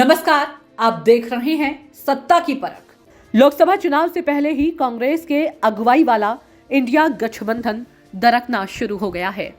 नमस्कार, आप देख रहे हैं सत्ता की परख। लोकसभा चुनाव से पहले ही कांग्रेस के अगुवाई वाला इंडिया गठबंधन दरकना शुरू हो गया है।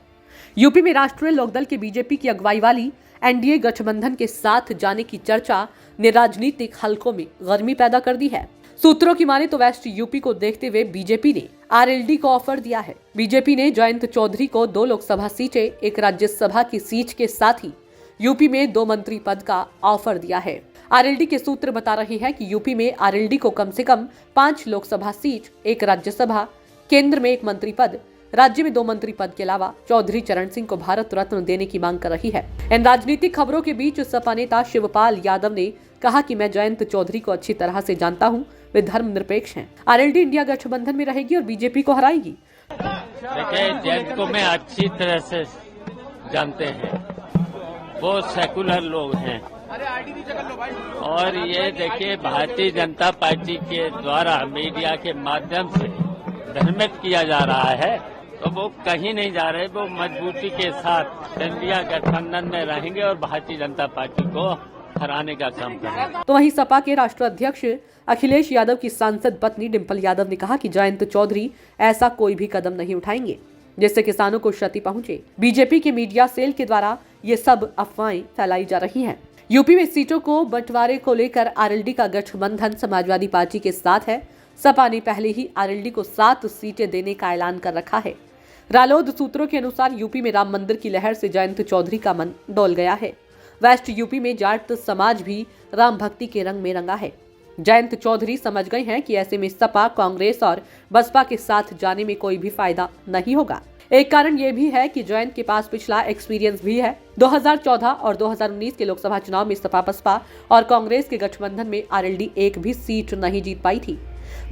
यूपी में राष्ट्रीय लोकदल के बीजेपी की अगुवाई वाली एनडीए गठबंधन के साथ जाने की चर्चा ने राजनीतिक हलकों में गर्मी पैदा कर दी है। सूत्रों की माने तो वेस्ट यूपी को देखते हुए बीजेपी ने आरएलडी को ऑफर दिया है। बीजेपी ने जयंत चौधरी को 2 लोकसभा सीटें, 1 राज्यसभा की सीट के साथ ही यूपी में 2 मंत्री पद का ऑफर दिया है। आरएलडी के सूत्र बता रहे हैं कि यूपी में आरएलडी को कम से कम 5 लोकसभा सीट, 1 राज्यसभा, केंद्र में 1 मंत्री पद, राज्य में 2 मंत्री पद के अलावा चौधरी चरण सिंह को भारत रत्न देने की मांग कर रही है। इन राजनीतिक खबरों के बीच सपा नेता शिवपाल यादव ने कहा कि मैं जयंत चौधरी को अच्छी तरह से जानता हूं, वे धर्मनिरपेक्ष हैं। आरएलडी इंडिया गठबंधन में रहेगी और बीजेपी को हराएगी। देखिए, जयंत को मैं अच्छी तरह से जानते हैं, वो सेकुलर लोग हैं और ये देखिए भारतीय जनता पार्टी के द्वारा मीडिया के माध्यम से भ्रमित किया जा रहा है, तो वो कहीं नहीं जा रहे। वो मजबूती के साथ इंडिया गठबंधन में रहेंगे और भारतीय जनता पार्टी को हराने का काम करेंगे। तो वहीं सपा के राष्ट्रीय अध्यक्ष अखिलेश यादव की सांसद पत्नी डिंपल यादव ने कहा कि जयंत चौधरी ऐसा कोई भी कदम नहीं उठाएंगे जिससे किसानों को क्षति पहुंचे। बीजेपी के मीडिया सेल के द्वारा ये सब अफवाहें फैलाई जा रही हैं। यूपी में सीटों को बंटवारे को लेकर आरएलडी का गठबंधन समाजवादी पार्टी के साथ है। सपा ने पहले ही आरएलडी को 7 सीटें देने का ऐलान कर रखा है। रालोद सूत्रों के अनुसार यूपी में राम मंदिर की लहर से जयंत चौधरी का मन डोल गया है। वेस्ट यूपी में जाट समाज भी राम भक्ति के रंग में रंगा है। जयंत चौधरी समझ गए हैं कि ऐसे में सपा, कांग्रेस और बसपा के साथ जाने में कोई भी फायदा नहीं होगा। एक कारण ये भी है कि जयंत के पास पिछला एक्सपीरियंस भी है। 2014 और 2019 के लोकसभा चुनाव में सपा, बसपा और कांग्रेस के गठबंधन में आरएलडी एक भी सीट नहीं जीत पाई थी।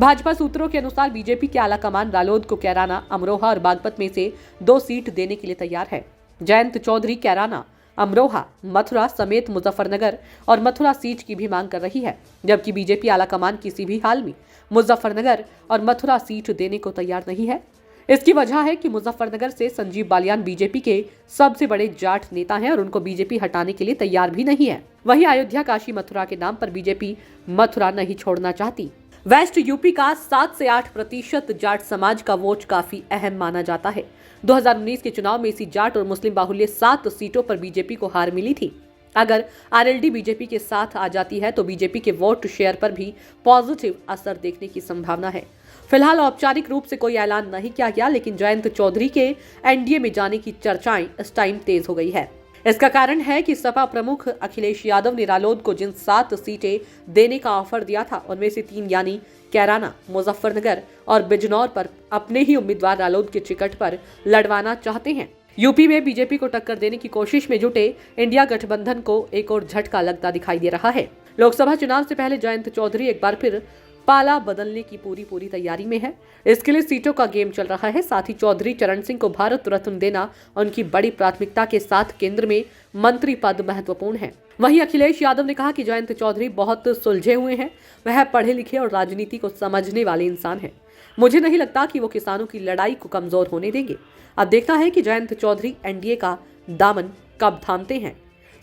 भाजपा सूत्रों के अनुसार बीजेपी के आला कमान रालोद को कैराना, अमरोहा और बागपत में से 2 सीट देने के लिए तैयार है। जयंत चौधरी कैराना, अमरोहा, मथुरा समेत मुजफ्फरनगर और मथुरा सीट की भी मांग कर रही है, जबकि बीजेपी आला कमान किसी भी हाल में मुजफ्फरनगर और मथुरा सीट देने को तैयार नहीं है। इसकी वजह है कि मुजफ्फरनगर से संजीव बालियान बीजेपी के सबसे बड़े जाट नेता हैं और उनको बीजेपी हटाने के लिए तैयार भी नहीं है। वहीं अयोध्या, काशी, मथुरा के नाम पर बीजेपी मथुरा नहीं छोड़ना चाहती। वेस्ट यूपी का 7 से 8% जाट समाज का वोट काफी अहम माना जाता है। 2019 के चुनाव में इसी जाट और मुस्लिम बाहुल्य 7 सीटों पर बीजेपी को हार मिली थी। अगर आरएलडी बीजेपी के साथ आ जाती है तो बीजेपी के वोट शेयर पर भी पॉजिटिव असर देखने की संभावना है। फिलहाल औपचारिक रूप से कोई ऐलान नहीं किया गया, लेकिन जयंत चौधरी के एनडीए में जाने की चर्चाएं इस टाइम तेज हो गई है। इसका कारण है कि सपा प्रमुख अखिलेश यादव ने रालोद को जिन 7 सीटें देने का ऑफर दिया था, उनमें से 3 यानी कैराना, मुजफ्फरनगर और बिजनौर पर अपने ही उम्मीदवार रालोद के टिकट पर लड़वाना चाहते हैं। यूपी में बीजेपी को टक्कर देने की कोशिश में जुटे इंडिया गठबंधन को एक और झटका लगता दिखाई दे रहा है। लोकसभा चुनाव से पहले जयंत चौधरी एक बार फिर पाला बदलने की पूरी तैयारी में है। इसके लिए सीटों का गेम चल रहा है। साथ ही चौधरी चरण सिंह को भारत रत्न देना उनकी बड़ी प्राथमिकता के साथ केंद्र में मंत्री पद महत्वपूर्ण है। वहीं अखिलेश यादव ने कहा कि जयंत चौधरी बहुत सुलझे हुए हैं, वह पढ़े लिखे और राजनीति को समझने वाले इंसान हैं। मुझे नहीं लगता कि वो किसानों की लड़ाई को कमजोर होने देंगे। अब देखना है कि जयंत चौधरी एनडीए का दामन कब थामते हैं।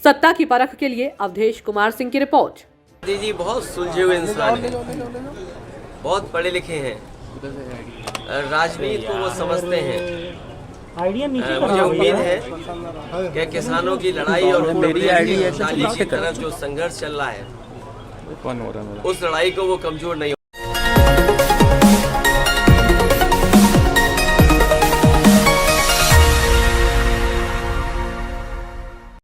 सत्ता की परख के लिए अवधेश कुमार सिंह की रिपोर्ट। जी बहुत सुलझे हुए इंसान हैं, बहुत पढ़े लिखे हैं, राजनीति को वो समझते हैं। मुझे उम्मीद है कि किसानों की लड़ाई और खुशहाली की तरफ जो संघर्ष चल रहा है, उस लड़ाई को वो कमजोर नहीं